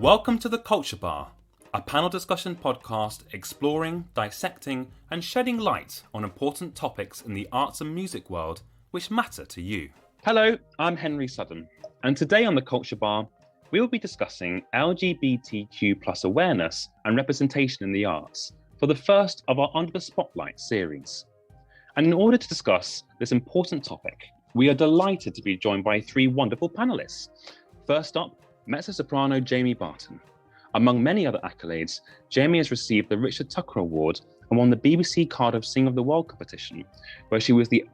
Welcome to The Culture Bar, a panel discussion podcast exploring, dissecting, and shedding light on important topics in the arts and music world which matter to you. Hello, I'm Henry Sudden, and today on The Culture Bar, we will be discussing LGBTQ+ awareness and representation in the arts for the first of our Under the Spotlight series. And in order to discuss this important topic, we are delighted to be joined by three wonderful panellists. First up, Mezzo-soprano Jamie Barton. Among many other accolades, Jamie has received the Richard Tucker Award and won the BBC Cardiff Singer of the World competition, where she was the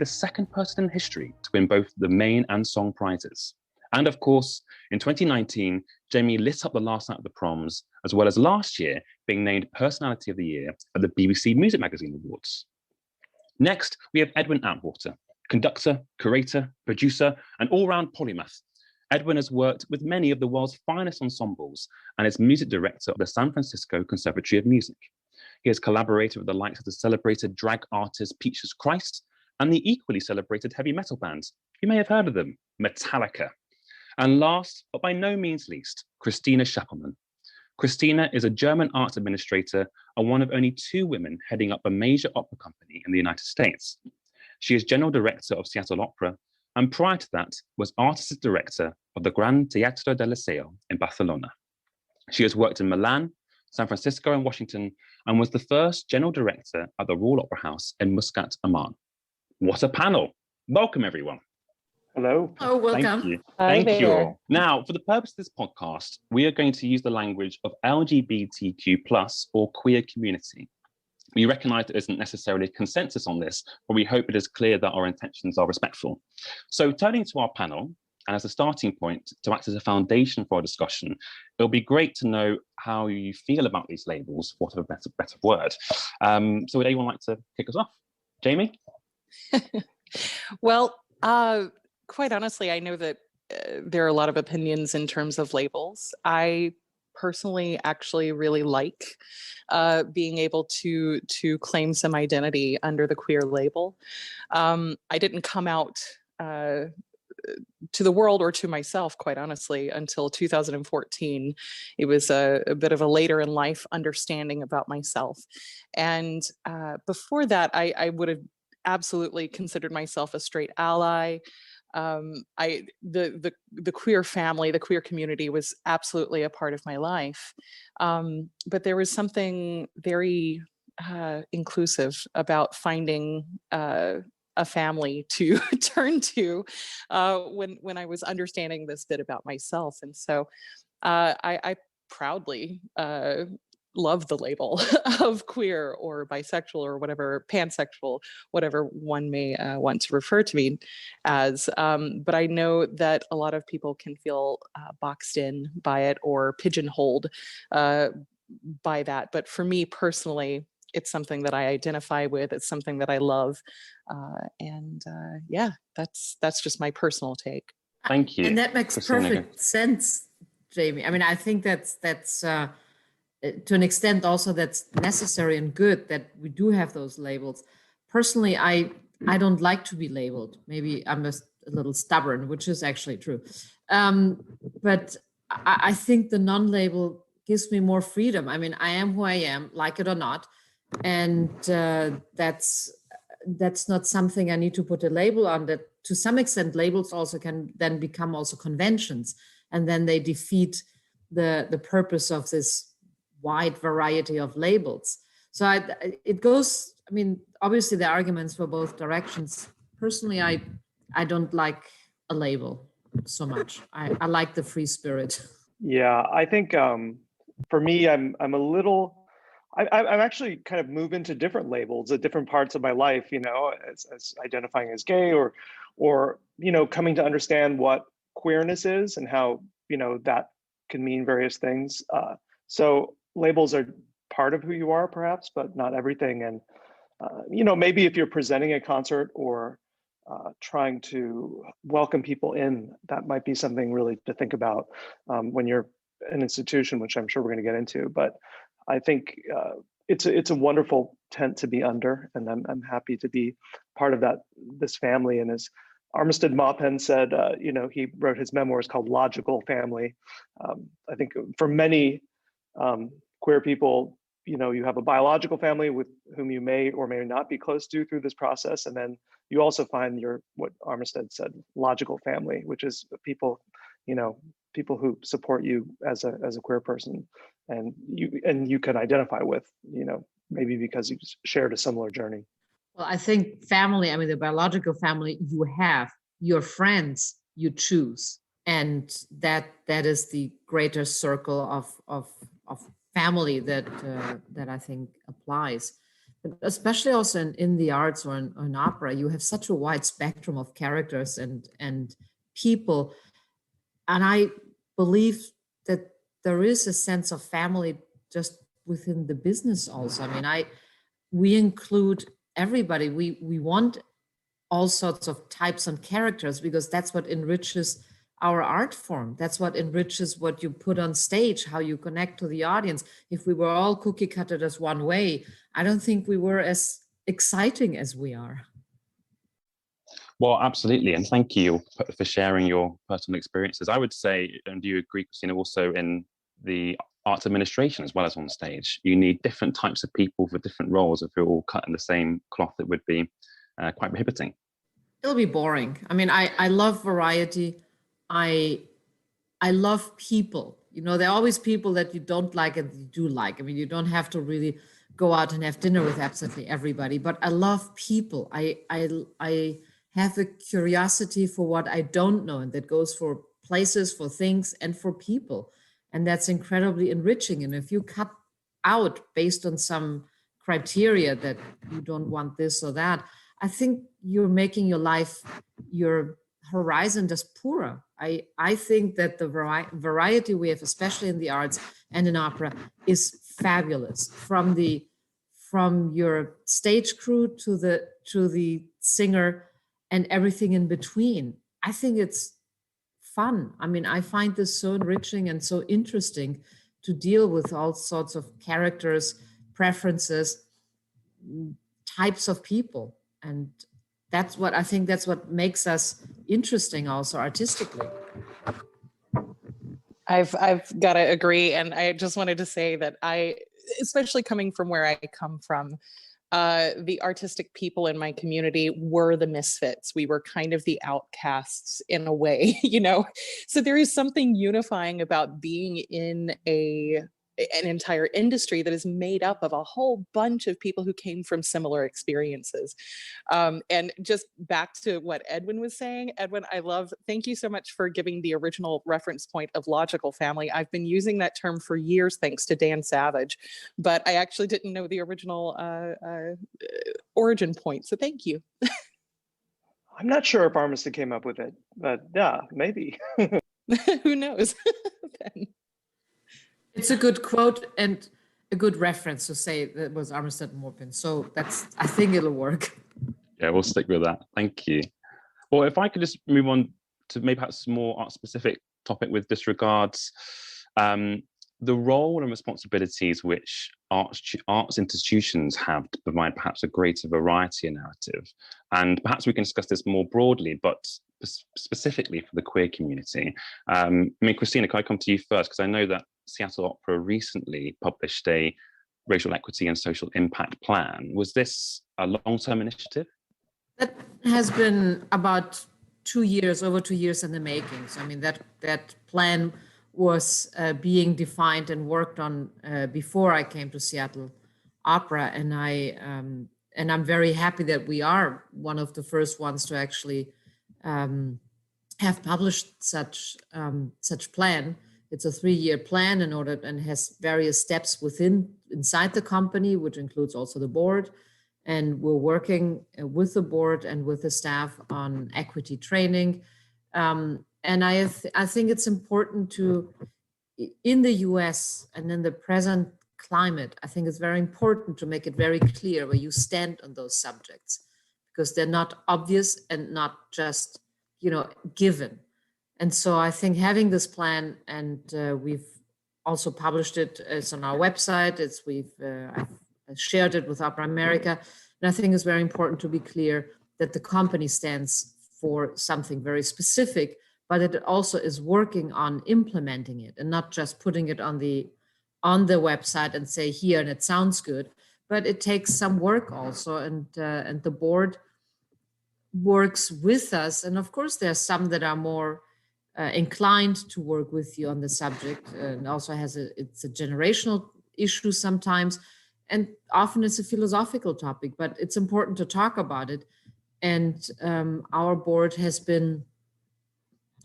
second person in history to win both the main and song prizes. And of course, in 2019, Jamie lit up the last night of the Proms, as well as last year being named Personality of the Year at the BBC Music Magazine Awards. Next, we have Edwin Outwater, conductor, curator, producer, and all-round polymath. Edwin has worked with many of the world's finest ensembles and is music director of the San Francisco Conservatory of Music. He has collaborated with the likes of the celebrated drag artist Peaches Christ and the equally celebrated heavy metal band. You may have heard of them, Metallica. And last, but by no means least, Christina Scheppelmann. Christina is a German arts administrator and one of only two women heading up a major opera company in the United States. She is general director of Seattle Opera, and prior to that was artistic director of the Gran Teatro del Liceo in Barcelona. She has worked in Milan, San Francisco, and Washington, and was the first general director at the Royal Opera House in Muscat, Oman. What a panel! Welcome, everyone. Hello. Oh, welcome. Thank you. Hi Thank you there. all. Now, for the purpose of this podcast, we are going to use the language of LGBTQ+ or queer community. We recognise that there isn't necessarily a consensus on this, but we hope it is clear that our intentions are respectful. So turning to our panel, and as a starting point to act as a foundation for our discussion, it'll be great to know how you feel about these labels, for want of a better word. So would anyone like to kick us off? Jamie? Well, quite honestly, I know that there are a lot of opinions in terms of labels. I personally actually really like being able to claim some identity under the queer label. I didn't come out to the world or to myself, quite honestly, until 2014. It was a bit of a later in life understanding about myself. And before that, I would have absolutely considered myself a straight ally. The queer family, the queer community was absolutely a part of my life. But there was something very inclusive about finding a family to turn to when I was understanding this bit about myself. And so I proudly love the label of queer or bisexual or whatever, pansexual, whatever one may want to refer to me as. But I know that a lot of people can feel boxed in by it or pigeonholed by that. But for me personally, it's something that I identify with. It's something that I love. Yeah, that's just my personal take. Thank you. And that makes Christina. perfect sense, Jamie. I mean, I think that's to an extent also that's necessary and good that we do have those labels. Personally, I don't like to be labeled. Maybe I'm just a little stubborn, which is actually true. But I think the non-label gives me more freedom. I mean, I am who I am, like it or not. And that's not something I need to put a label on. That to some extent, labels also can then become also conventions. And then they defeat the purpose of this wide variety of labels. So it goes, I mean, obviously the arguments for both directions. Personally, I don't like a label so much. I like the free spirit. Yeah, I think for me, I'm actually kind of move into different labels at different parts of my life, you know, as identifying as gay or, you know, coming to understand what queerness is and how, you know, that can mean various things. So labels are part of who you are, perhaps, but not everything. And, you know, maybe if you're presenting a concert or trying to welcome people in, that might be something really to think about when you're an institution, which I'm sure we're going to get into. But I think it's a wonderful tent to be under, and I'm happy to be part of this family. And as Armistead Maupin said, he wrote his memoirs called Logical Family. I think for many queer people, you have a biological family with whom you may or may not be close to through this process. And then you also find what Armistead said, logical family, which is people, people who support you as a queer person, and you can identify with, maybe because you've shared a similar journey. Well, I think family, I mean, the biological family you have, your friends you choose, and that is the greater circle of family that I think applies. But especially also in the arts or in opera, you have such a wide spectrum of characters and people. And I believe that there is a sense of family just within the business also. I mean, we include everybody. We want all sorts of types and characters because that's what enriches our art form. That's what enriches what you put on stage, how you connect to the audience. If we were all cookie cutted as one way, I don't think we were as exciting as we are. Well, absolutely. And thank you for sharing your personal experiences. I would say, and do you agree, Christina, also in the arts administration as well as on stage, you need different types of people for different roles. If you're all cut in the same cloth, it would be quite prohibiting. It'll be boring. I mean, I love variety. I love people. There are always people that you don't like and you do like. I mean, you don't have to really go out and have dinner with absolutely everybody, but I love people. I have a curiosity for what I don't know, and that goes for places, for things, and for people. And that's incredibly enriching. And if you cut out based on some criteria that you don't want this or that, I think you're making your life, your horizon just poorer. I think that the variety we have, especially in the arts and in opera, is fabulous. From your stage crew to the singer and everything in between. I think it's fun. I mean, I find this so enriching and so interesting to deal with all sorts of characters, preferences, types of people. And that's what makes us interesting also artistically. I've got to agree. And I just wanted to say that especially coming from where I come from, the artistic people in my community were the misfits. We were kind of the outcasts in a way, So there is something unifying about being in an entire industry that is made up of a whole bunch of people who came from similar experiences. And just back to what Edwin was saying, Edwin, thank you so much for giving the original reference point of logical family. I've been using that term for years, thanks to Dan Savage, but I actually didn't know the original origin point. So thank you. I'm not sure if Armistead came up with it, but yeah, maybe. Who knows? It's a good quote and a good reference to say that was Armistead Maupin. So I think it'll work. Yeah, we'll stick with that. Thank you. Well, if I could just move on to maybe perhaps a more art-specific topic with disregards the role and responsibilities which arts institutions have to provide perhaps a greater variety and narrative. And perhaps we can discuss this more broadly, but specifically for the queer community. Christina, can I come to you first? Because I know that Seattle Opera recently published a racial equity and social impact plan. Was this a long-term initiative? That has been about over 2 years in the making. So, I mean, that plan was being defined and worked on before I came to Seattle Opera. And I'm very happy that we are one of the first ones to actually have published such plan. It's a 3-year plan and has various steps inside the company, which includes also the board. And we're working with the board and with the staff on equity training. And I think it's important in the US and in the present climate, I think it's very important to make it very clear where you stand on those subjects, because they're not obvious and not just, given. And so I think having this plan, and we've also published it, it's on our website, I've shared it with Opera America, and I think it's very important to be clear that the company stands for something very specific, but it also is working on implementing it and not just putting it on the website and say here and it sounds good, but it takes some work also, and the board works with us. And of course, there's some that are more inclined to work with you on the subject, and also it's a generational issue sometimes, and often it's a philosophical topic, but it's important to talk about it. And our board has been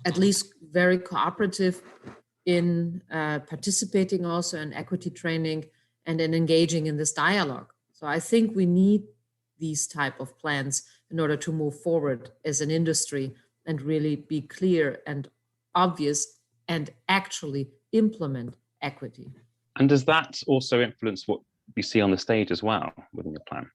at least very cooperative in participating also in equity training and in engaging in this dialogue. So I think we need these type of plans in order to move forward as an industry and really be clear and obvious and actually implement equity. And does that also influence what you see on the stage as well within your plan?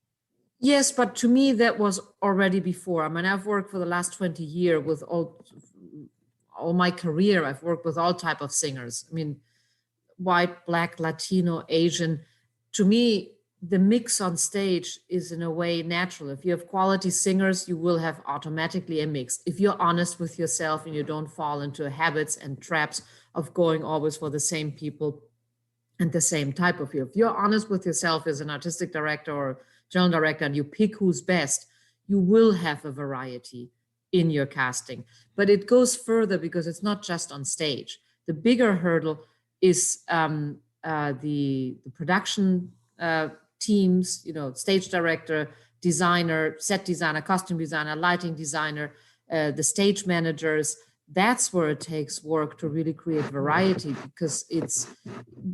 Yes, but to me, that was already before. I mean, I've worked for the last 20 years with all my career. I've worked with all type of singers. I mean, white, black, Latino, Asian. To me, the mix on stage is in a way natural. If you have quality singers, you will have automatically a mix. If you're honest with yourself and you don't fall into habits and traps of going always for the same people and the same type of you. If you're honest with yourself as an artistic director or general director and you pick who's best, you will have a variety in your casting. But it goes further because it's not just on stage. The bigger hurdle is the production teams, stage director, designer, set designer, costume designer, lighting designer, the stage managers. That's where it takes work to really create variety, because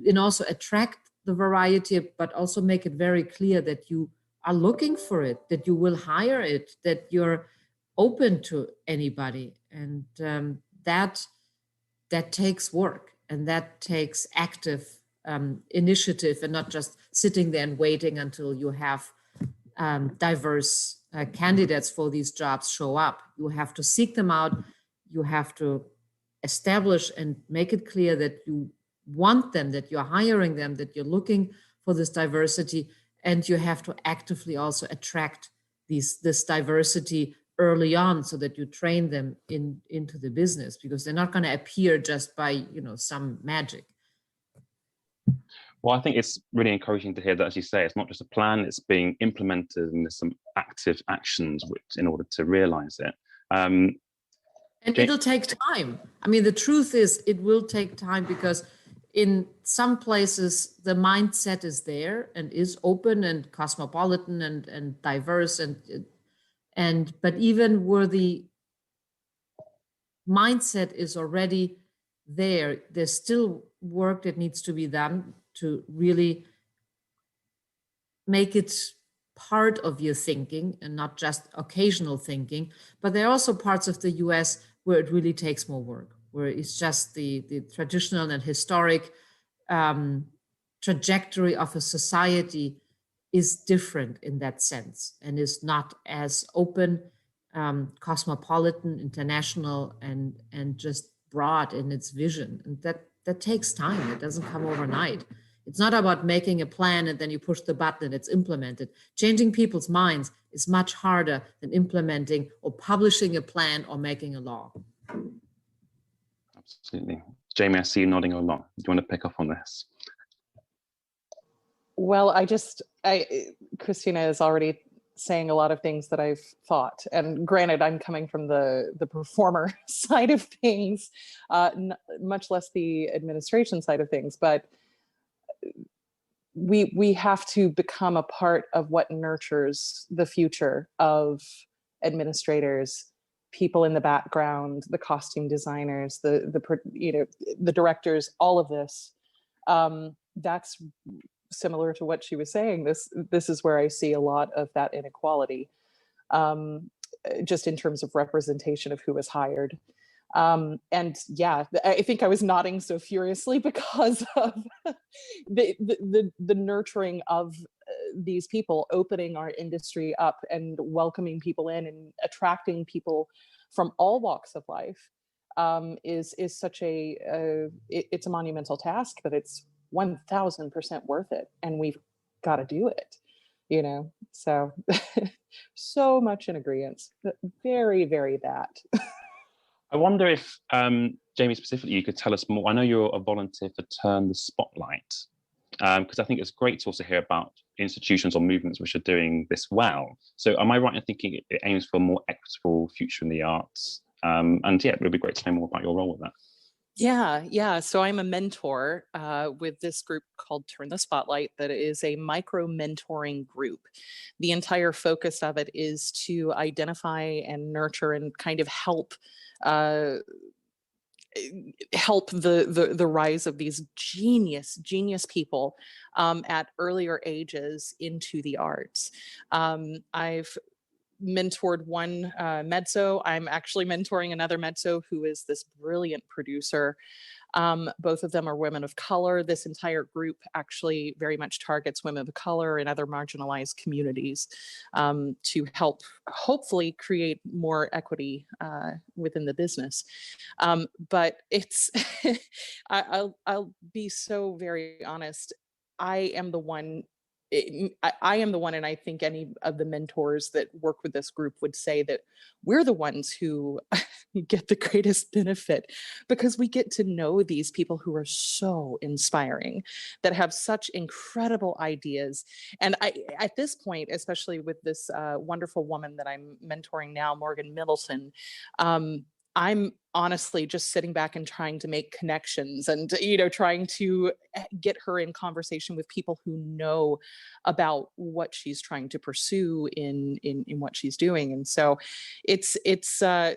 and also attract the variety, but also make it very clear that you are looking for it, that you will hire it, that you're open to anybody. And that takes work, and that takes active initiative, and not just sitting there and waiting until you have diverse candidates for these jobs show up. You have to seek them out. You have to establish and make it clear that you want them, that you're hiring them, that you're looking for this diversity, and you have to actively also attract this diversity early on so that you train them into the business, because they're not going to appear just by some magic. Well, I think it's really encouraging to hear that, as you say, it's not just a plan, it's being implemented, and there's some active actions in order to realize it. And it'll take time. I mean, the truth is it will take time, because in some places the mindset is there and is open and cosmopolitan and diverse, but even where the mindset is already there, there's still work that needs to be done to really make it part of your thinking and not just occasional thinking. But there are also parts of the US where it really takes more work, where it's just the traditional and historic trajectory of a society is different in that sense, and is not as open, cosmopolitan, international, and just broad in its vision. And that takes time. It doesn't come overnight. It's not about making a plan and then you push the button and it's implemented. Changing people's minds is much harder than implementing or publishing a plan or making a law. Absolutely. Jamie, I see you nodding a lot. Do you want to pick up on this? Well, Christina is already saying a lot of things that I've thought. And granted, I'm coming from the performer side of things, much less the administration side of things, but we have to become a part of what nurtures the future of administrators, people in the background, the costume designers, the directors, all of this. That's similar to what she was saying. This is where I see a lot of that inequality, just in terms of representation of who was hired. And yeah, I think I was nodding so furiously because of the nurturing of these people, opening our industry up and welcoming people in and attracting people from all walks of life, is such it's a monumental task, but it's 1000% worth it, and we've got to do it, so So much in agreement. Very, very that. I wonder if, Jamie, specifically, you could tell us more. I know you're a volunteer for Turn the Spotlight, because I think it's great to also hear about institutions or movements which are doing this well. So am I right in thinking it aims for a more equitable future in the arts? And yeah, it would be great to know more about your role with that. Yeah. So I'm a mentor with this group called Turn the Spotlight, that is a micro mentoring group. The entire focus of it is to identify and nurture and kind of help the rise of these genius people at earlier ages into the arts. I've mentored one mezzo. I'm actually mentoring another mezzo who is this brilliant producer. Both of them are women of color. This entire group actually very much targets women of color and other marginalized communities to help hopefully create more equity within the business. But it's, I'll be so very honest. I am the one, and I think any of the mentors that work with this group would say that we're the ones who get the greatest benefit, because we get to know these people who are so inspiring, that have such incredible ideas. And at this point, especially with this wonderful woman that I'm mentoring now, Morgan Middleton, I'm honestly just sitting back and trying to make connections and, trying to get her in conversation with people who know about what she's trying to pursue in what she's doing. And so it's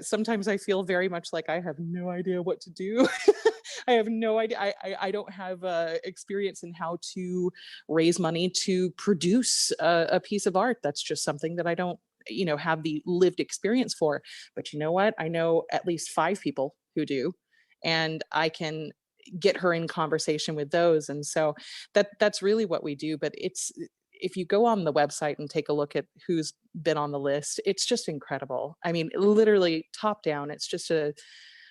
sometimes I feel very much like I have no idea what to do. I have no idea. I don't have experience in how to raise money to produce a piece of art. That's just something that I don't have the lived experience for. But you know what? I know at least 5 people who do, and I can get her in conversation with those. And so that's really what we do. But if you go on the website and take a look at who's been on the list, it's just incredible. I mean, literally top down, it's just a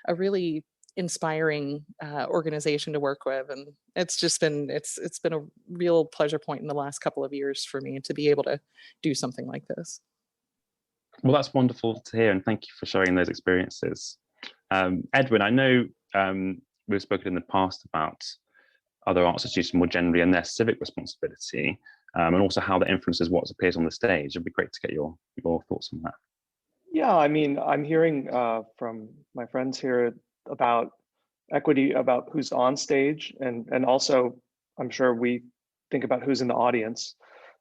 really inspiring organization to work with. And it's been a real pleasure point in the last couple of years for me to be able to do something like this. Well, that's wonderful to hear, and thank you for sharing those experiences. Edwin, I know we've spoken in the past about other arts institutions more generally and their civic responsibility, and also how that influences what appears on the stage. It'd be great to get your thoughts on that. Yeah, I mean, I'm hearing from my friends here about equity, about who's on stage, and also I'm sure we think about who's in the audience.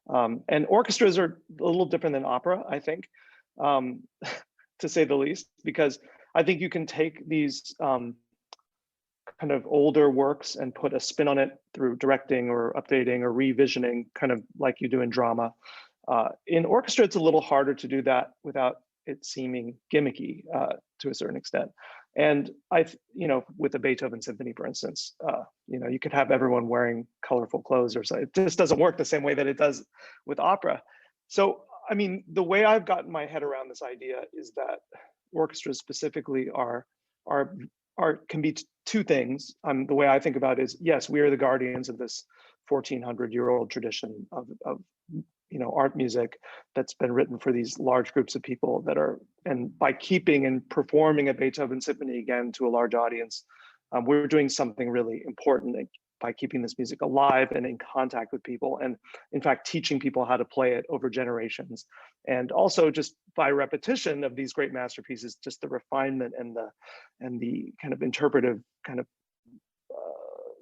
And orchestras are a little different than opera, I think, to say the least, because I think you can take these kind of older works and put a spin on it through directing or updating or revisioning, kind of like you do in drama. In orchestra, it's a little harder to do that without it seeming gimmicky to a certain extent. And with the Beethoven Symphony, for instance, you could have everyone wearing colorful clothes or something. It just doesn't work the same way that it does with opera. So, I mean, the way I've gotten my head around this idea is that orchestras specifically can be 2 things. The way I think about it is, yes, we are the guardians of this 1400-year-old tradition of art music that's been written for these large groups of people and by keeping and performing a Beethoven Symphony again to a large audience, we're doing something really important by keeping this music alive and in contact with people, and in fact teaching people how to play it over generations. And also just by repetition of these great masterpieces, just the refinement and the kind of interpretive kind of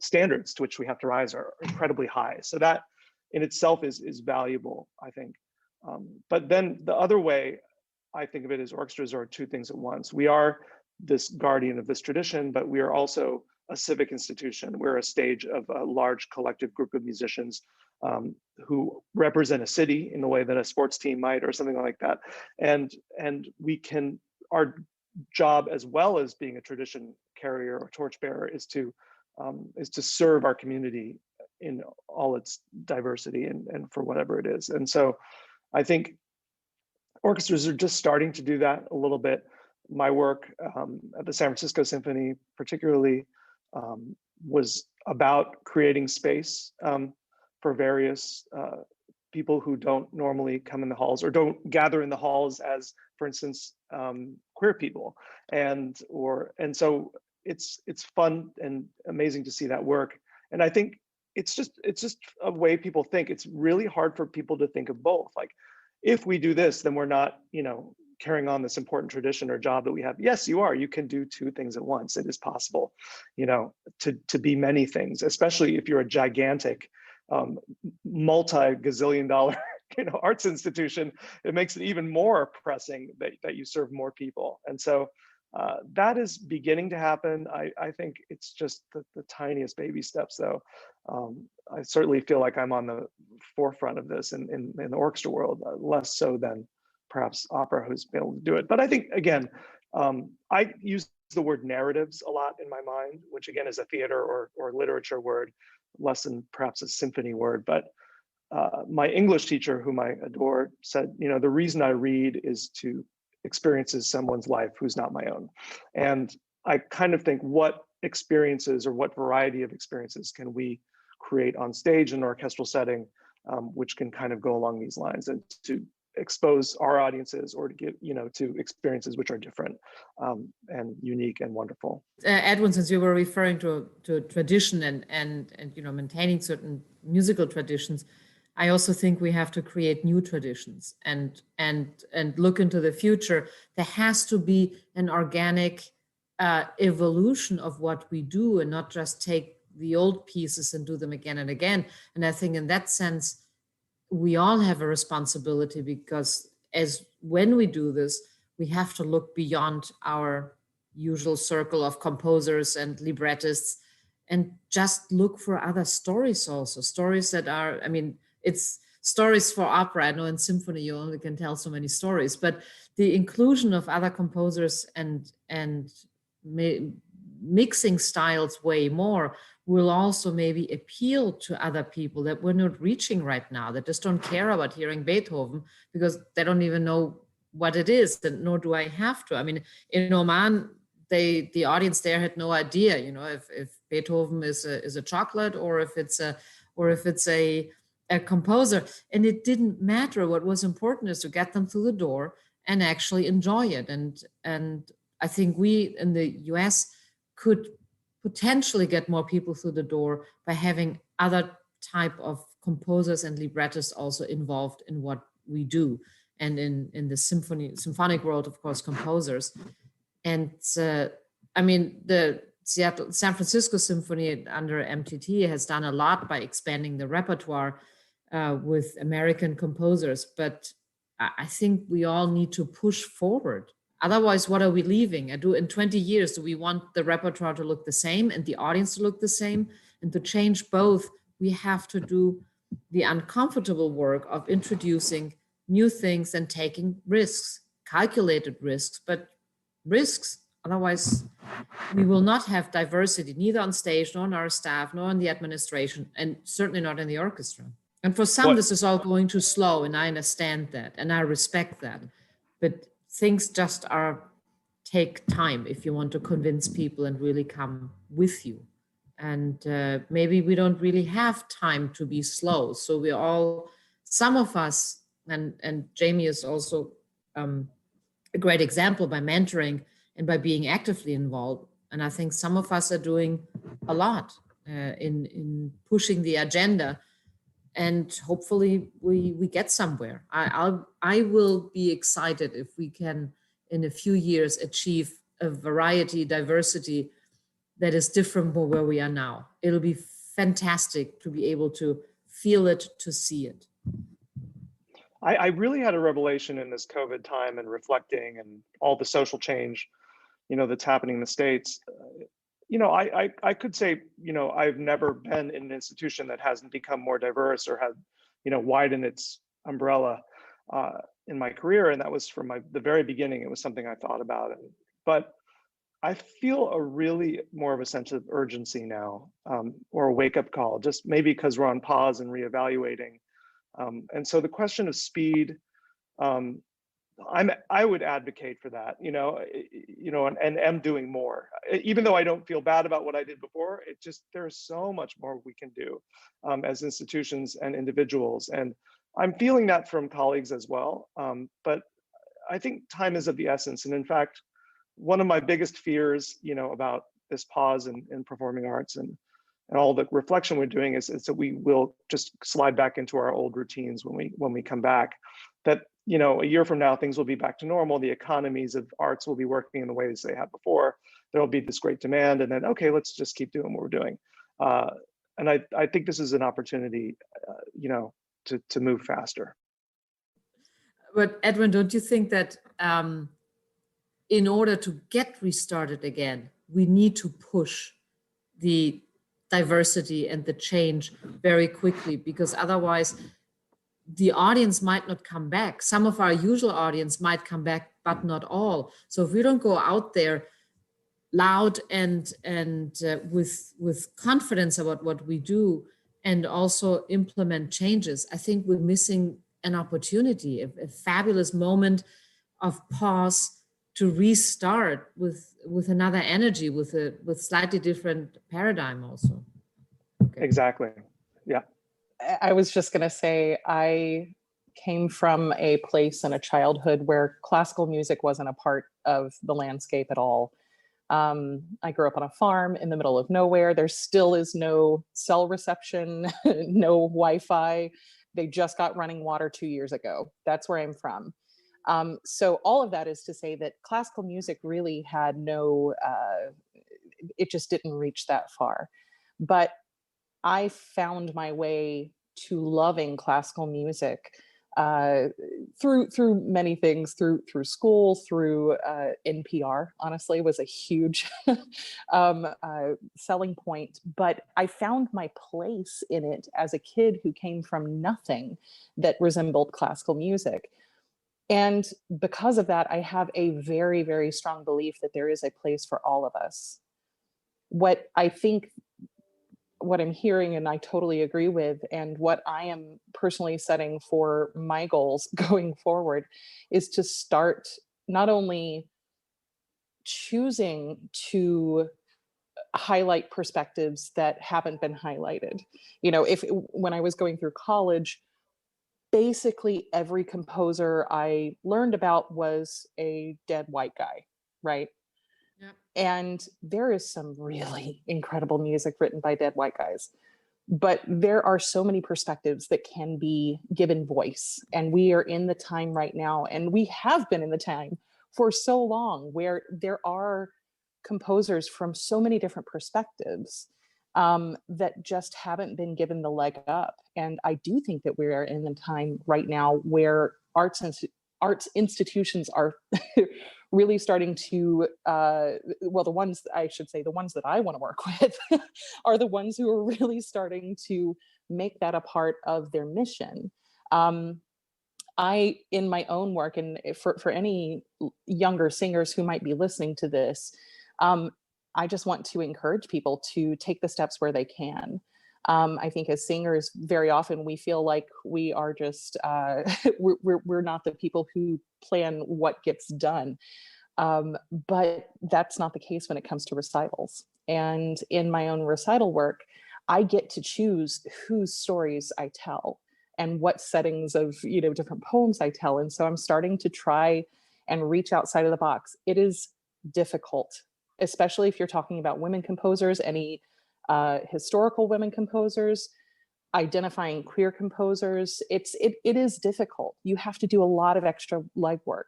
standards to which we have to rise are incredibly high. So that in itself is valuable, I think. But then the other way I think of it is orchestras are 2 things at once. We are this guardian of this tradition, but we are also a civic institution. We're a stage of a large collective group of musicians who represent a city in the way that a sports team might, or something like that. And our job, as well as being a tradition carrier or torchbearer, is to serve our community in all its diversity and for whatever it is. And so I think orchestras are just starting to do that a little bit. My work at the San Francisco Symphony particularly was about creating space for various people who don't normally come in the halls or don't gather in the halls as, for instance, queer people. And so it's fun and amazing to see that work. And I think it's just a way people think. It's really hard for people to think of both. Like, if we do this, then we're not, carrying on this important tradition or job that we have. Yes, you are. You can do two things at once. It is possible, to be many things, especially if you're a gigantic, multi-gazillion dollar, arts institution. It makes it even more pressing that you serve more people. And so that is beginning to happen. I think it's just the tiniest baby steps, though. I certainly feel like I'm on the forefront of this in the orchestra world, less so than perhaps opera, who's been able to do it. But I think, again, I use the word narratives a lot in my mind, which again is a theater or literature word, less than perhaps a symphony word. But my English teacher, whom I adore, said, the reason I read is to experiences someone's life who's not my own. And I kind of think, what experiences or what variety of experiences can we create on stage in an orchestral setting, which can kind of go along these lines, and to expose our audiences, or to give, to experiences which are different and unique and wonderful. Edwin, since you were referring to tradition and maintaining certain musical traditions, I also think we have to create new traditions and look into the future. There has to be an organic evolution of what we do, and not just take the old pieces and do them again and again. And I think in that sense, we all have a responsibility, because when we do this, we have to look beyond our usual circle of composers and librettists and just look for other stories also. Stories that are, it's stories for opera. I know in symphony you only can tell so many stories, but the inclusion of other composers and mixing styles way more will also maybe appeal to other people that we're not reaching right now, that just don't care about hearing Beethoven because they don't even know what it is, and nor do I have to. In Oman, the audience there had no idea, if Beethoven is a chocolate or if it's a composer, and it didn't matter. What was important is to get them through the door and actually enjoy it. And I think we in the US could potentially get more people through the door by having other type of composers and librettists also involved in what we do. And in the symphonic world, of course, composers. And the San Francisco Symphony under MTT has done a lot by expanding the repertoire with American composers. But I think we all need to push forward. Otherwise, what are we leaving? In 20 years, do we want the repertoire to look the same and the audience to look the same? And to change both, we have to do the uncomfortable work of introducing new things and taking risks, calculated risks, but risks. Otherwise, we will not have diversity, neither on stage, nor in our staff, nor in the administration, and certainly not in the orchestra. And for some, this is all going too slow, and I understand that, and I respect that. But things just take time if you want to convince people and really come with you. And maybe we don't really have time to be slow. So some of us, and Jamie is also a great example by mentoring and by being actively involved. And I think some of us are doing a lot in pushing the agenda, and hopefully we get somewhere. I will be excited if we can, in a few years, achieve a diversity that is different from where we are now. It'll be fantastic to be able to feel it, to see it. I really had a revelation in this COVID time and reflecting and all the social change, that's happening in the States. I could say, I've never been in an institution that hasn't become more diverse or had, widened its umbrella in my career. And that was from the very beginning. It was something I thought about. But I feel a really more of a sense of urgency now, or a wake-up call, just maybe because we're on pause and reevaluating. And so the question of speed, I would advocate for that, and am doing more, even though I don't feel bad about what I did before. There's so much more we can do as institutions and individuals. And I'm feeling that from colleagues as well. But I think time is of the essence. And in fact, one of my biggest fears, about this pause in performing arts and all the reflection we're doing is that we will just slide back into our old routines when we come back. That, a year from now, things will be back to normal. The economies of arts will be working in the ways they have before. There'll be this great demand, and then, okay, let's just keep doing what we're doing. And I think this is an opportunity, to move faster. But Edwin, don't you think that in order to get restarted again, we need to push the diversity and the change very quickly, because otherwise the audience might not come back. Some of our usual audience might come back, but not all. So if we don't go out there loud and with confidence about what we do and also implement changes, I think we're missing an opportunity, a fabulous moment of pause to restart with another energy, with slightly different paradigm also. Okay. Exactly. Yeah. I was just going to say, I came from a place in a childhood where classical music wasn't a part of the landscape at all. I grew up on a farm in the middle of nowhere. There still is no cell reception, no Wi-Fi. They just got running water 2 years ago. That's where I'm from. So all of that is to say that classical music really had it just didn't reach that far. But I found my way to loving classical music through many things, through school, through NPR, honestly, was a huge selling point. But I found my place in it as a kid who came from nothing that resembled classical music. And because of that, I have a very, very strong belief that there is a place for all of us. What I'm hearing, and I totally agree with, and what I am personally setting for my goals going forward, is to start not only choosing to highlight perspectives that haven't been highlighted. When I was going through college, basically every composer I learned about was a dead white guy, right? Yeah. And there is some really incredible music written by dead white guys. But there are so many perspectives that can be given voice. And we are in the time right now, and we have been in the time for so long, where there are composers from so many different perspectives that just haven't been given the leg up. And I do think that we are in the time right now where arts institutions are really starting to, the ones that I want to work with are the ones who are really starting to make that a part of their mission. I, in my own work, and for any younger singers who might be listening to this, I just want to encourage people to take the steps where they can. I think as singers, very often we feel like we are just, we're not the people who plan what gets done. But that's not the case when it comes to recitals. And in my own recital work, I get to choose whose stories I tell and what settings of, different poems I tell. And so I'm starting to try and reach outside of the box. It is difficult, especially if you're talking about women composers, any historical women composers, identifying queer composers. It is difficult. You have to do a lot of extra legwork.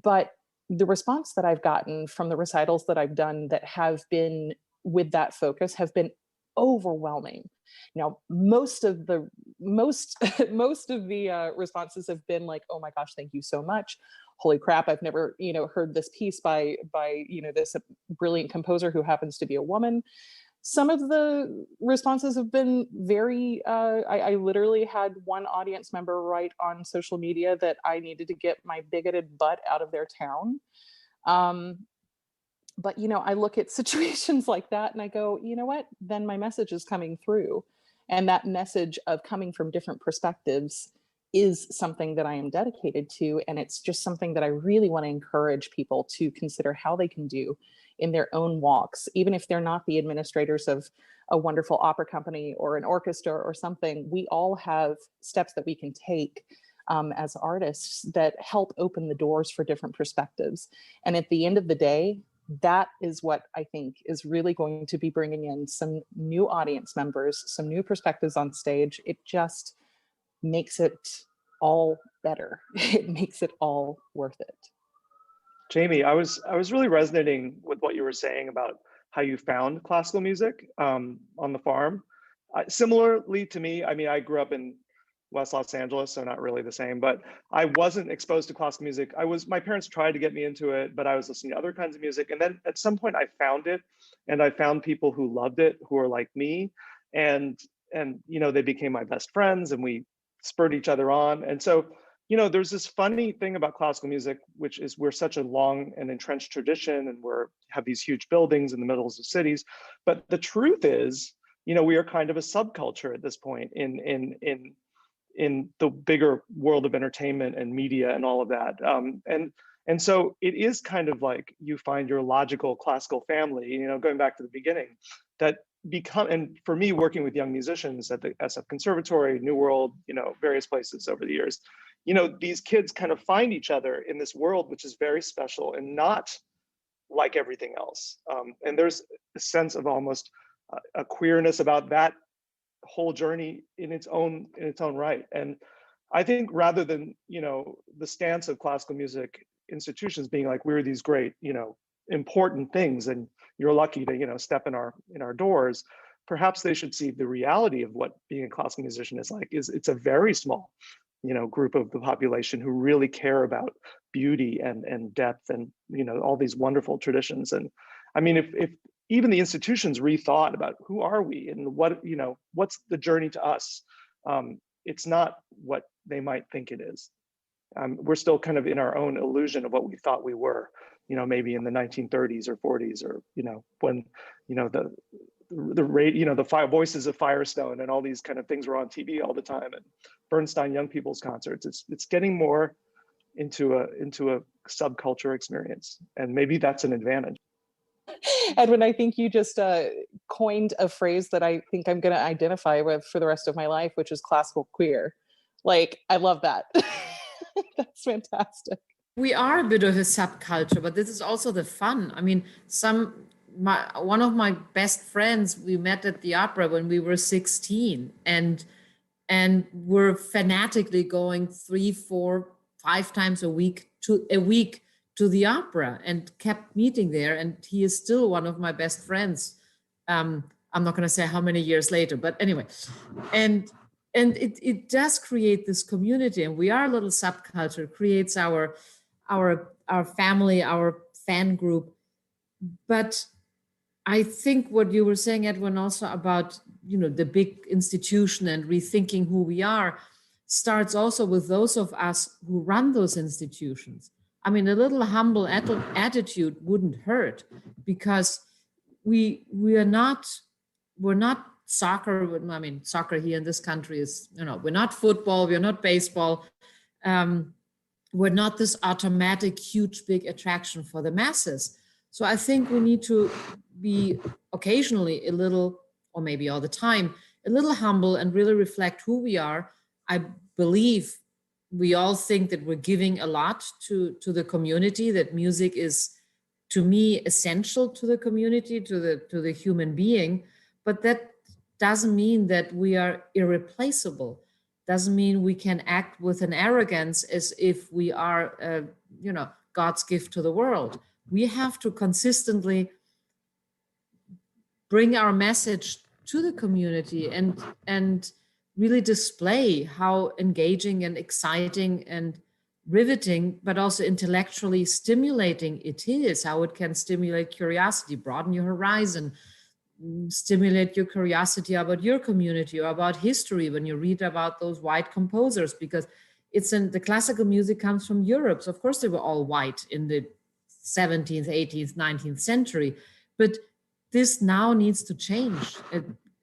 But the response that I've gotten from the recitals that I've done that have been with that focus have been overwhelming. Now, most of the responses have been like, "Oh my gosh, thank you so much. Holy crap, I've never, heard this piece by this brilliant composer who happens to be a woman." Some of the responses have been very, I literally had one audience member write on social media that I needed to get my bigoted butt out of their town. But, I look at situations like that and I go, you know what, then my message is coming through. And that message of coming from different perspectives is something that I am dedicated to. And it's just something that I really want to encourage people to consider how they can do in their own walks, even if they're not the administrators of a wonderful opera company or an orchestra or something. We all have steps that we can take as artists that help open the doors for different perspectives. And at the end of the day, that is what I think is really going to be bringing in some new audience members, some new perspectives on stage. It just makes it all better. It makes it all worth it. Jamie, I was really resonating with what you were saying about how you found classical music on the farm. Similarly to me, I mean, I grew up in West Los Angeles, so not really the same, but I wasn't exposed to classical music. My parents tried to get me into it, but I was listening to other kinds of music. And then at some point I found it, and I found people who loved it, who are like me. And you know, they became my best friends, and we spurred each other on. And so, you know, there's this funny thing about classical music, which is we're such a long and entrenched tradition, and have these huge buildings in the middle of cities. But the truth is, you know, we are kind of a subculture at this point in the bigger world of entertainment and media and all of that. And so it is kind of like you find your logical classical family, you know, going back to the beginning, that and for me, working with young musicians at the SF Conservatory, New World, you know, various places over the years, you know, these kids kind of find each other in this world, which is very special and not like everything else. And there's a sense of almost a queerness about that whole journey in its own right. And I think rather than, you know, the stance of classical music institutions being like, we're these great, you know, important things, and you're lucky to, you know, step in our doors, perhaps they should see the reality of what being a classical musician is like. It's a very small, you know, group of the population who really care about beauty and depth and, you know, all these wonderful traditions. And I mean, if even the institutions rethought about who are we and what, you know, what's the journey to us, it's not what they might think it is. We're still kind of in our own illusion of what we thought we were, you know, maybe in the 1930s or 40s, or, you know, when, you know, the voices of Firestone and all these kind of things were on TV all the time, and Bernstein Young People's concerts. It's getting more into a subculture experience, and maybe that's an advantage. Edwin, I think you just coined a phrase that I think I'm going to identify with for the rest of my life, which is classical queer. Like, I love that. That's fantastic. We are a bit of a subculture, but this is also the fun. I mean, one of my best friends, we met at the opera when we were 16, and we're fanatically going 3, 4, 5 times a week to the opera, and kept meeting there. And he is still one of my best friends. I'm not going to say how many years later, but anyway, and it does create this community, and we are a little subculture, creates our family, our fan group. But I think what you were saying, Edwin, also about, you know, the big institution and rethinking who we are, starts also with those of us who run those institutions. I mean, a little humble attitude wouldn't hurt, because we're not soccer. I mean, soccer here in this country is, you know, we're not football, we're not baseball. We're not this automatic, huge, big attraction for the masses. So I think we need to be occasionally a little, or maybe all the time, a little humble and really reflect who we are. I believe we all think that we're giving a lot to the community, that music is, to me, essential to the community, to the human being. But that doesn't mean that we are irreplaceable. Doesn't mean we can act with an arrogance as if we are, you know, God's gift to the world. We have to consistently bring our message to the community and really display how engaging and exciting and riveting, but also intellectually stimulating it is, how it can stimulate curiosity, broaden your horizon, stimulate your curiosity about your community or about history when you read about those white composers, because the classical music comes from Europe. So of course they were all white in the 17th, 18th, 19th century, but this now needs to change.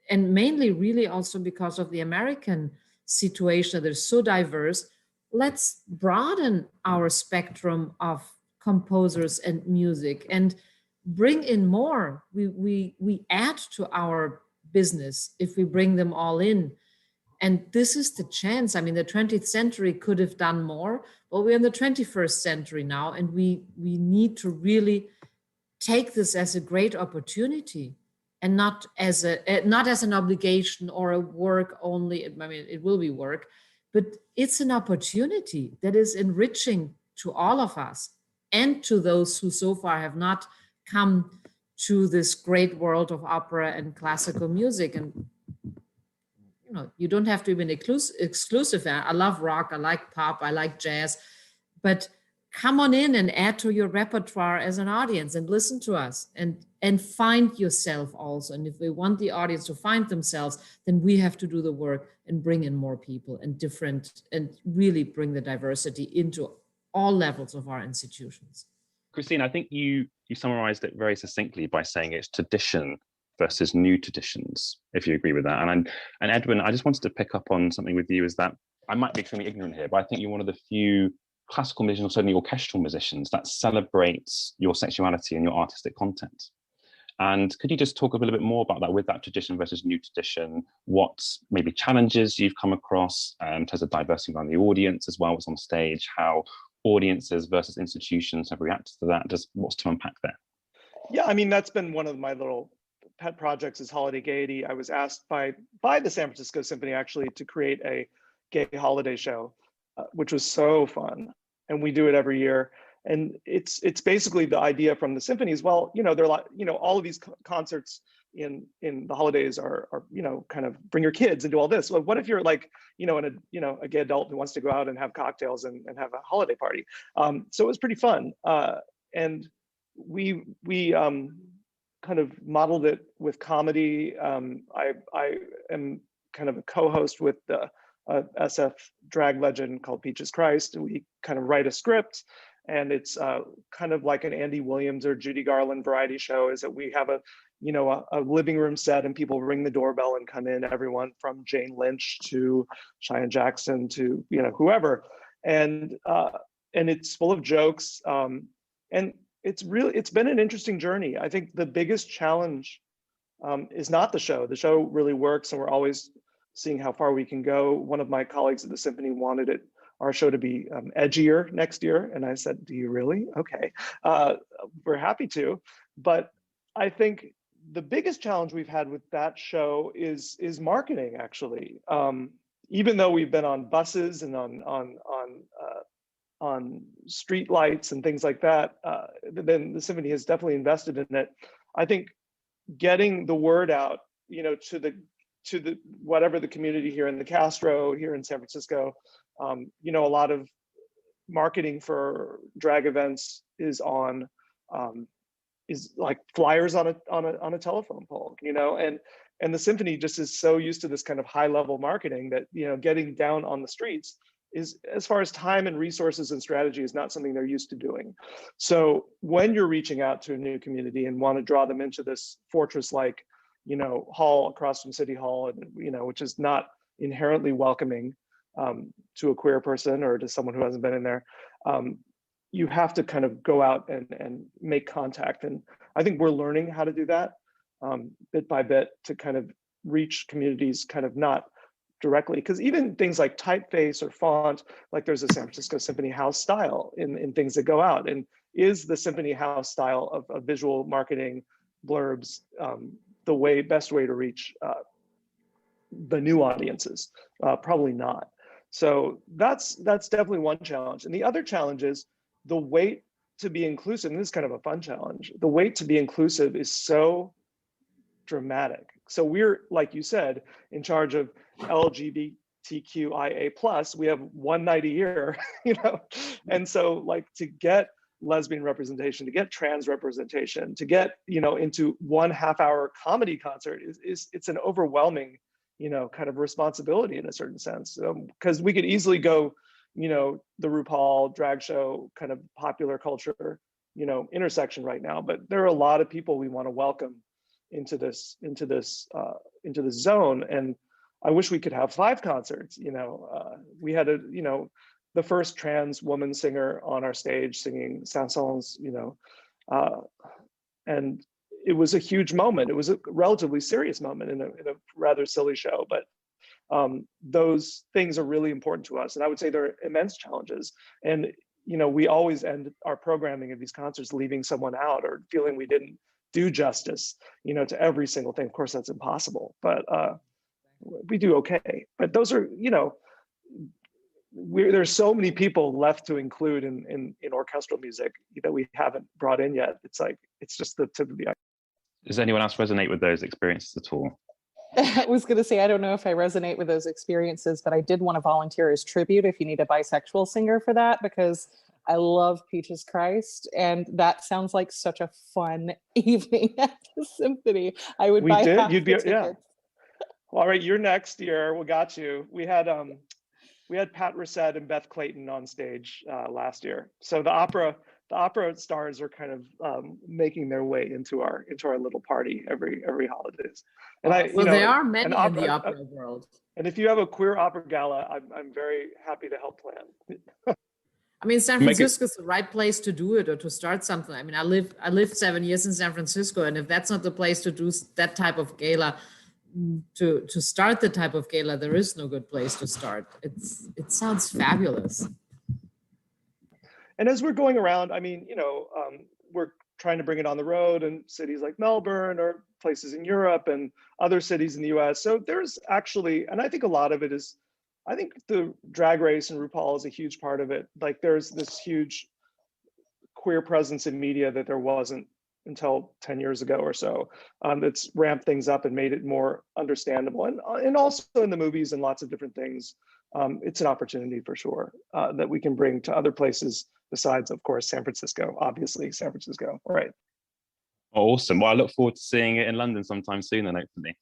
And mainly really also because of the American situation that is so diverse. Let's broaden our spectrum of composers and music and bring in more. We add to our business if we bring them all in. And this is the chance. I mean, the 20th century could have done more, but we're in the 21st century now, and we need to really take this as a great opportunity and not as an obligation or a work only. I mean, it will be work, but it's an opportunity that is enriching to all of us and to those who so far have not come to this great world of opera and classical music. And you don't have to be an exclusive. I love rock, I like pop, I like jazz, but come on in and add to your repertoire as an audience and listen to us and find yourself also. And if we want the audience to find themselves, then we have to do the work and bring in more people and really bring the diversity into all levels of our institutions. Christina, I think you summarized it very succinctly by saying it's tradition versus new traditions, if you agree with that. And Edwin, I just wanted to pick up on something with you, is that I might be extremely ignorant here, but I think you're one of the few classical musicians, or certainly orchestral musicians, that celebrates your sexuality and your artistic content. And could you just talk a little bit more about that, with that tradition versus new tradition, what maybe challenges you've come across in terms of diversity around the audience as well as on stage, how audiences versus institutions have reacted to that? Just what's to unpack there? Yeah, I mean, that's been one of my little pet projects is Holiday Gaiety. I was asked by the San Francisco Symphony actually to create a gay holiday show, which was so fun. And we do it every year. And it's basically the idea from the symphonies. Well, they're like, all of these concerts in the holidays are kind of bring your kids and do all this. Well, what if you're like, a gay adult who wants to go out and have cocktails and have a holiday party? So it was pretty fun. And we kind of modeled it with comedy. I am kind of a co-host with the SF drag legend called Peaches Christ. We kind of write a script, and it's kind of like an Andy Williams or Judy Garland variety show. Is that we have a living room set, and people ring the doorbell and come in, everyone from Jane Lynch to Cheyenne Jackson to whoever, and it's full of jokes, and it's been an interesting journey. I think the biggest challenge is not the show. The show really works, and we're always seeing how far we can go. One of my colleagues at the symphony wanted our show to be edgier next year, and I said, "Do you really? Okay, we're happy to." But I think the biggest challenge we've had with that show is marketing. Actually, even though we've been on buses and on street lights and things like that, then the symphony has definitely invested in it. I think getting the word out, to the whatever the community here in the Castro, here in San Francisco, a lot of marketing for drag events is like flyers on a telephone pole, and the symphony just is so used to this kind of high level marketing that getting down on the streets is, as far as time and resources and strategy, is not something they're used to doing. So when you're reaching out to a new community and want to draw them into this fortress-like, hall across from City Hall, and which is not inherently welcoming to a queer person or to someone who hasn't been in there, you have to kind of go out and make contact. And I think we're learning how to do that bit by bit to kind of reach communities, kind of not directly, because even things like typeface or font, like there's a San Francisco Symphony House style in things that go out. And is the Symphony House style of visual marketing blurbs the best way to reach the new audiences? Probably not. So that's definitely one challenge. And the other challenge is the weight to be inclusive. And this is kind of a fun challenge. The weight to be inclusive is so dramatic. So we're, like you said, in charge of LGBTQIA+. We have one night a year, and so like to get lesbian representation, to get trans representation, to get into 1.5 hour comedy concert it's an overwhelming kind of responsibility in a certain sense, because we could easily go the RuPaul drag show kind of popular culture intersection right now, but there are a lot of people we want to welcome into this zone. And I wish we could have 5 concerts. We had the first trans woman singer on our stage singing chansons, And it was a huge moment. It was a relatively serious moment in a rather silly show, but those things are really important to us. And I would say they're immense challenges. And, you know, we always end our programming of these concerts leaving someone out or feeling we didn't do justice, you know, to every single thing. Of course, that's impossible, but we do okay. But those are, you know, there's so many people left to include in orchestral music that we haven't brought in yet. It's like, it's just the tip of the iceberg. Does anyone else resonate with those experiences at all? I was going to say, I don't know if I resonate with those experiences, but I did want to volunteer as tribute if you need a bisexual singer for that, because I love Peaches Christ, and that sounds like such a fun evening at the symphony. I would buy half the tickets. Yeah. Well, all right, you're next year. We got you. We had Pat Rissette and Beth Clayton on stage last year. So the opera stars are kind of making their way into our little party every holidays. And there are many in the opera world. And if you have a queer opera gala, I'm very happy to help plan. I mean, San Francisco is the right place to do it or to start something. I mean, I lived 7 years in San Francisco, and if that's not the place to do that type of gala, to start the type of gala, there is no good place to start. It sounds fabulous. And as we're going around, I mean, you know, we're trying to bring it on the road in cities like Melbourne or places in Europe and other cities in the US. So there's actually, and I think a lot of it is, I think the Drag Race and RuPaul is a huge part of it. Like there's this huge queer presence in media that there wasn't until 10 years ago or so. That's ramped things up and made it more understandable. And also in the movies and lots of different things, it's an opportunity for sure that we can bring to other places besides, of course, San Francisco, obviously San Francisco, right. Awesome. Well, I look forward to seeing it in London sometime soon then, hopefully.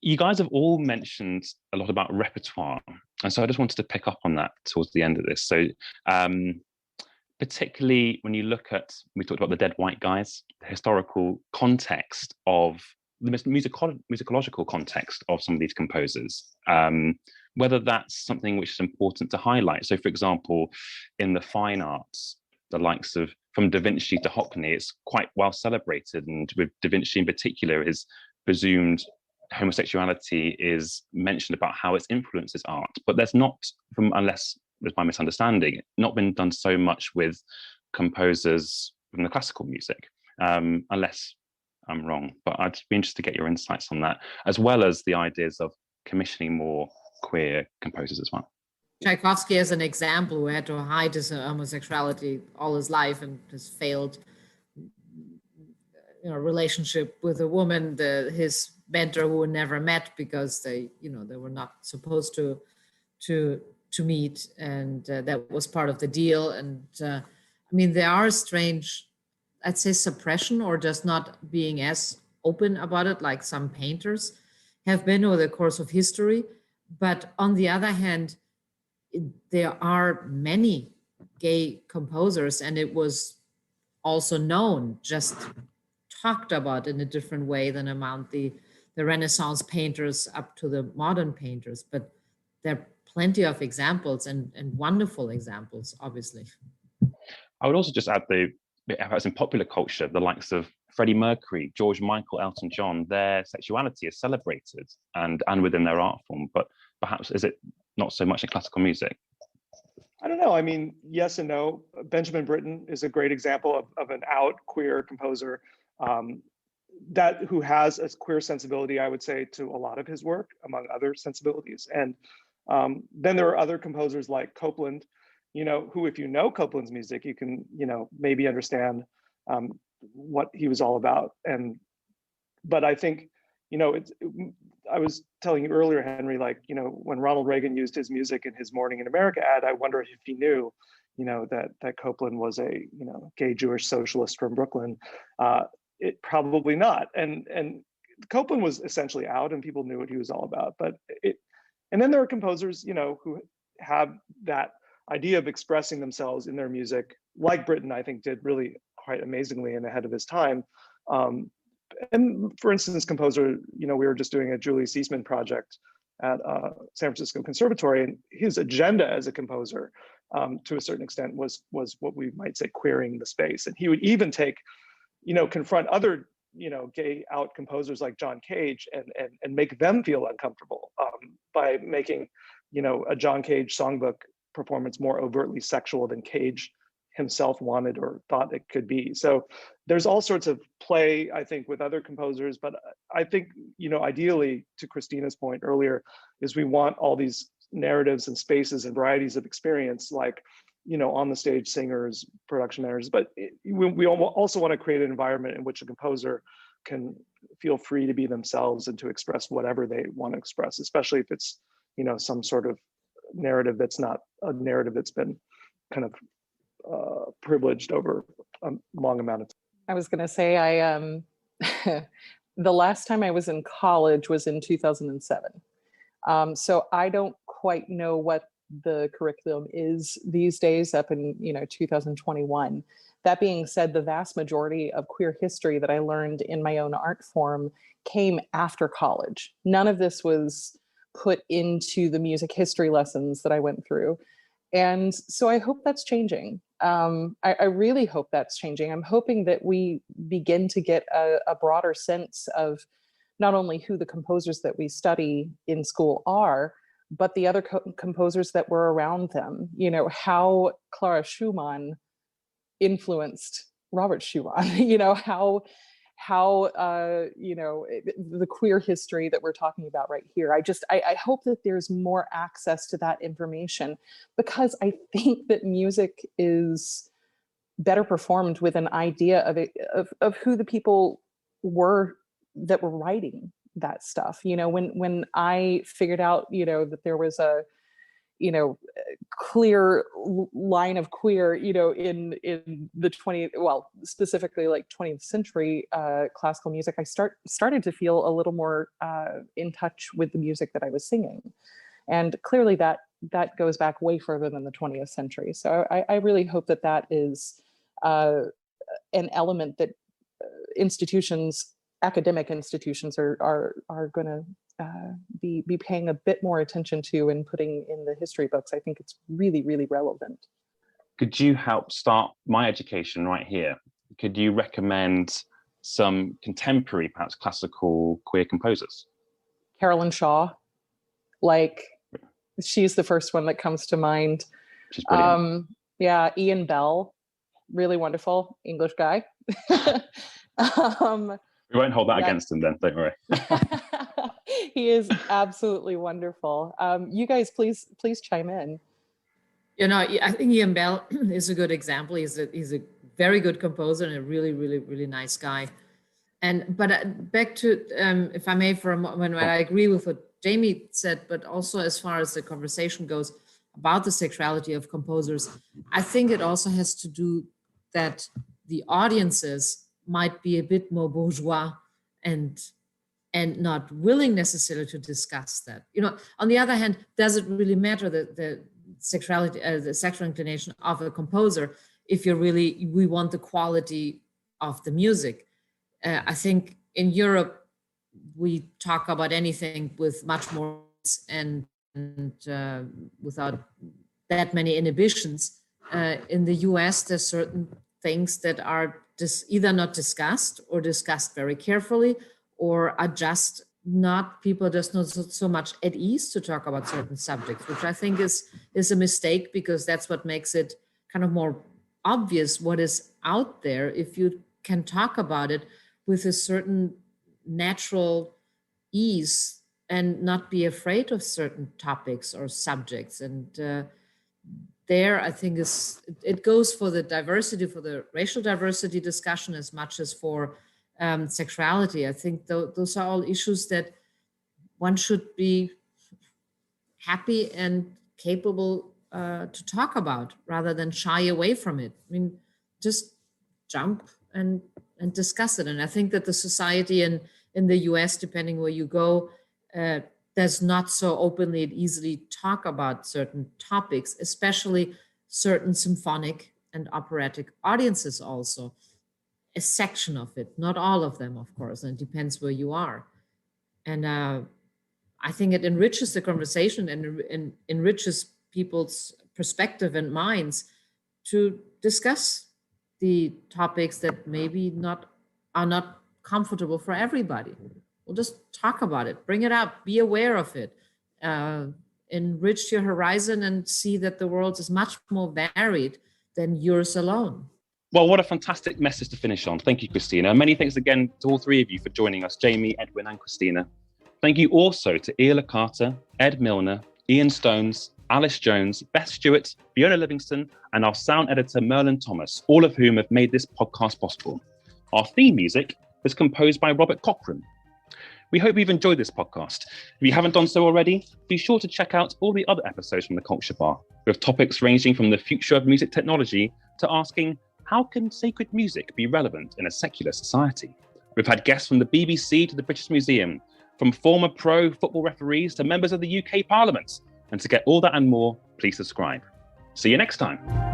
You guys have all mentioned a lot about repertoire. And so I just wanted to pick up on that towards the end of this. So particularly when you look at, we talked about the Dead White Guys, the historical context of the musicological context of some of these composers, whether that's something which is important to highlight. So for example, in the fine arts, the likes of from Da Vinci to Hockney, it's quite well celebrated. And with Da Vinci in particular, his presumed homosexuality is mentioned about how it influences art. But there's not, unless there's my misunderstanding, not been done so much with composers from the classical music, unless I'm wrong. But I'd be interested to get your insights on that, as well as the ideas of commissioning more queer composers as well. Tchaikovsky as an example, who had to hide his homosexuality all his life and his failed relationship with a woman, his mentor who never met because they were not supposed to meet, and that was part of the deal. And I mean, there are strange, I'd say, suppression or just not being as open about it like some painters have been over the course of history. But on the other hand, there are many gay composers, and it was also known, just talked about in a different way than among the Renaissance painters up to the modern painters. But there are plenty of examples and wonderful examples, obviously. I would also just add in popular culture, the likes of Freddie Mercury, George Michael, Elton John, their sexuality is celebrated and within their art form, but perhaps is it not so much in classical music? I don't know. I mean, yes and no. Benjamin Britten is a great example of an out queer composer who has a queer sensibility, I would say, to a lot of his work, among other sensibilities. And then there are other composers like Copland, who, if you know Copland's music, you can, maybe understand what he was all about. But I think, I was telling you earlier, Henry, when Ronald Reagan used his music in his Morning in America ad, I wonder if he knew, that Copland was a, gay Jewish socialist from Brooklyn. It probably not. And Copland was essentially out, and people knew what he was all about. And then there are composers, who have that idea of expressing themselves in their music, like Britten, I think, did really quite amazingly and ahead of his time. And for instance, composer, we were just doing a Julius Eastman project at San Francisco Conservatory, and his agenda as a composer to a certain extent, was what we might say queering the space. And he would even take, confront other, gay out composers like John Cage and make them feel uncomfortable by making, a John Cage songbook performance more overtly sexual than Cage himself wanted or thought it could be. So there's all sorts of play, I think, with other composers, but I think, ideally, to Christina's point earlier, is we want all these narratives and spaces and varieties of experience, like, on the stage singers, production managers, but we also want to create an environment in which a composer can feel free to be themselves and to express whatever they want to express, especially if it's, some sort of narrative that's not a narrative that's been kind of privileged over a long amount of time. I was going to say, the last time I was in college was in 2007. So I don't quite know what the curriculum is these days up in 2021. That being said, the vast majority of queer history that I learned in my own art form came after college. None of this was put into the music history lessons that I went through. And so I hope that's changing. I really hope that's changing. I'm hoping that we begin to get a broader sense of not only who the composers that we study in school are, but the other composers that were around them. How Clara Schumann influenced Robert Schumann, how the queer history that we're talking about right here. I hope that there's more access to that information, because I think that music is better performed with an idea of who the people were that were writing that stuff. When I figured out, that there was a clear line of queer, in the 20th, well, specifically like 20th century classical music, I started to feel a little more in touch with the music that I was singing. And clearly that goes back way further than the 20th century. So I really hope that is an element that academic institutions are going to be paying a bit more attention to and putting in the history books. I think it's really, really relevant. Could you help start my education right here? Could you recommend some contemporary, perhaps classical queer composers? Carolyn Shaw, she's the first one that comes to mind. She's brilliant. Yeah, Ian Bell, really wonderful English guy. We won't hold that against him then, don't worry. He is absolutely wonderful. You guys, please chime in. I think Ian Bell is a good example. He's a very good composer and a really, really, really nice guy. But back to, if I may, for a moment, I agree with what Jamie said, but also as far as the conversation goes about the sexuality of composers, I think it also has to do that the audiences might be a bit more bourgeois and not willing necessarily to discuss that. On the other hand, does it really matter the sexuality, the sexual inclination of a composer if we want the quality of the music? I think in Europe, we talk about anything with much more and without that many inhibitions. In the US, there's certain things that are just either not discussed or discussed very carefully, or are just not, people are just not so much at ease to talk about certain subjects, which I think is a mistake, because that's what makes it kind of more obvious what is out there if you can talk about it with a certain natural ease and not be afraid of certain topics or subjects. And there, I think it goes for the diversity, for the racial diversity discussion as much as for sexuality. I think those are all issues that one should be happy and capable to talk about rather than shy away from it. I mean, just jump and discuss it. And I think that the society in the US, depending where you go, does not so openly and easily talk about certain topics, especially certain symphonic and operatic audiences also. A section of it, not all of them, of course, and it depends where you are. And I think it enriches the conversation and enriches people's perspective and minds to discuss the topics that maybe are not comfortable for everybody. We'll just talk about it, bring it up, be aware of it, enrich your horizon and see that the world is much more varied than yours alone. Well, what a fantastic message to finish on. Thank you, Christina. And many thanks again to all three of you for joining us, Jamie, Edwin and Christina. Thank you also to Ia Carter, Ed Milner, Ian Stones, Alice Jones, Beth Stewart, Fiona Livingston, and our sound editor, Merlin Thomas, all of whom have made this podcast possible. Our theme music was composed by Robert Cochran. We hope you've enjoyed this podcast. If you haven't done so already, be sure to check out all the other episodes from the Culture Bar, with topics ranging from the future of music technology to asking, how can sacred music be relevant in a secular society? We've had guests from the BBC to the British Museum, from former pro football referees to members of the UK Parliament. And to get all that and more, please subscribe. See you next time.